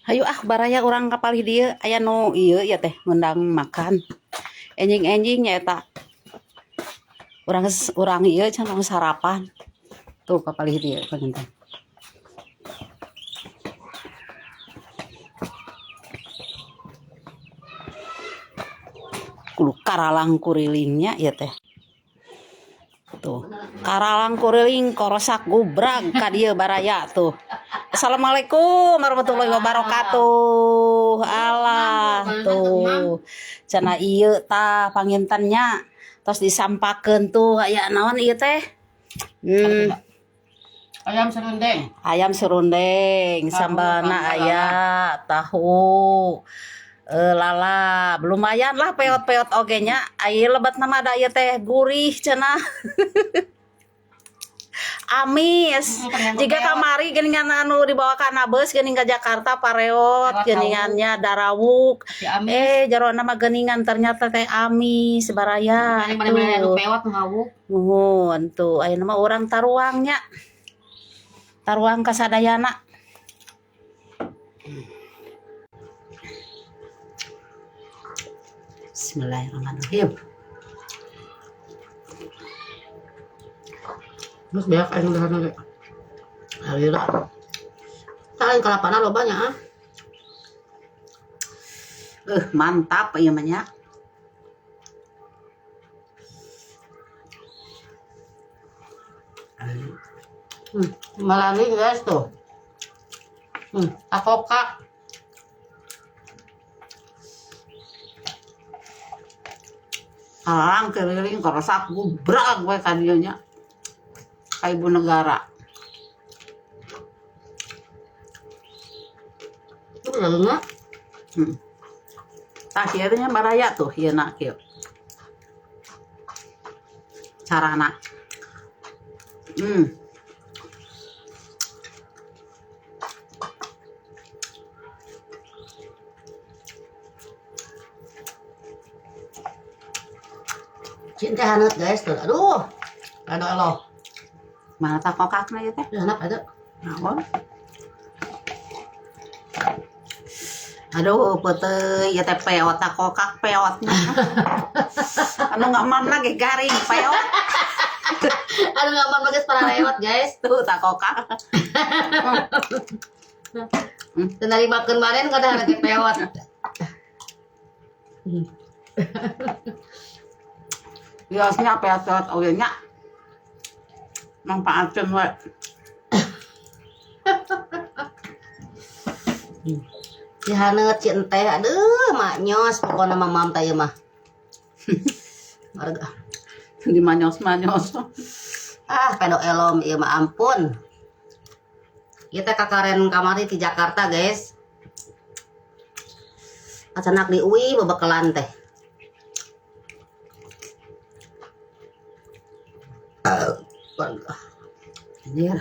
Hayu baraya orang kapal dia aya nu ieu ya teh ngundang makan. Enjing-enjing nya eta. Urang ieu can sarapan. Tuh kapal dia panginten. Kudu karalang kurilingnya ya teh. Tuh, karalang kuriling korosak gubrag ka dieu baraya tuh. Assalamualaikum warahmatullahi wabarakatuh. Alah tuh. Cenah ieu tah pangintennya tos disampakeun tuh aya naon ieu teh? Ayam serundeng. Ayam serundeng, sambalna aya tahu. Lala, lumayan lah peot-peot oge nya. Aya lebat nama da ieu teh gurih cenah. Amis. Jika kamari geuningan anu dibawa ka beus geuning ka Jakarta pareot geuningannya darawuk. Jarona mah geuningan ternyata teh amis baraya. Anu peot nu hawuk. Nuhun tuh ayeuna mah urang taruangnya. Taruang kasadayana. Bismillahirrahmanirrahim. Mas banyak aing dahana ge. Alira. Salain kalapana lo banyak ah. Mantap ieu mah nya. Malani guys tuh. Akoka. Karalang keliling korosak gubrag we ka dieu nya. Ka ibu negara. Itu laluna. Tah kieu nya baraya tuh ieu na kieu. Carana. Cinta hangat guys tuh. Aduh. Aduh elo. Mana tak kokakna ieu teh? Hanap ada. Naon? Aduh, peuteuy ieu teh peot tak kokak peotna. Anu ngamanna ge garing peot. Aduh ngaman bagus para lewat guys. Tuh tak kokak. Tenari makan kemarin kada lagi peot. Biasanya peot-peot oge nya. Manfaatkeun we. Si haneut si enteh aduh mak nyos pokona mamam teh mah. Marga. Di manyos-manyos. Ah pedo elom ieu mah ampun. Kita kakaren kamari di Jakarta guys. Acanak di UI bebekelan teh. Anjir.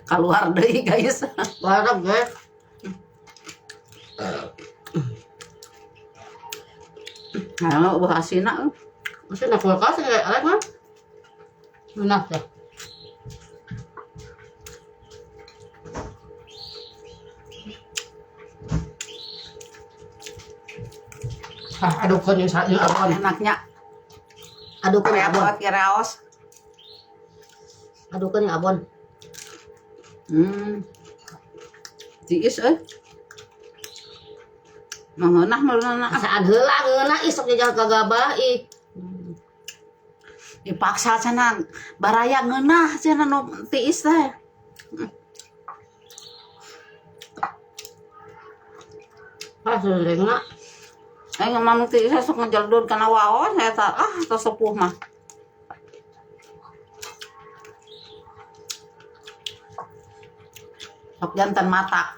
Keluar deui guys. Warap guys. Nah, buah asina. Masih nak kulkas kayak alek mah. Enak ya. Aduhkan yang abon. Enaknya. Aduhkan yang abon. Peot kiraos. Aduhkan yang abon. Tiis mangeunah meulana. Saat heula ngeunah isok jajah kagabah ih. Dipaksa cenah baraya ngeunah cenah nu tiis teh. Serengna. Aing mah tiis sok ngejeldud kana waos eta tos sepuh mah. Sok jantan mata.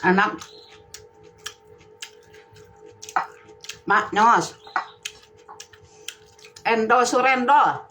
Enak. Mak nyos. Endo surendo.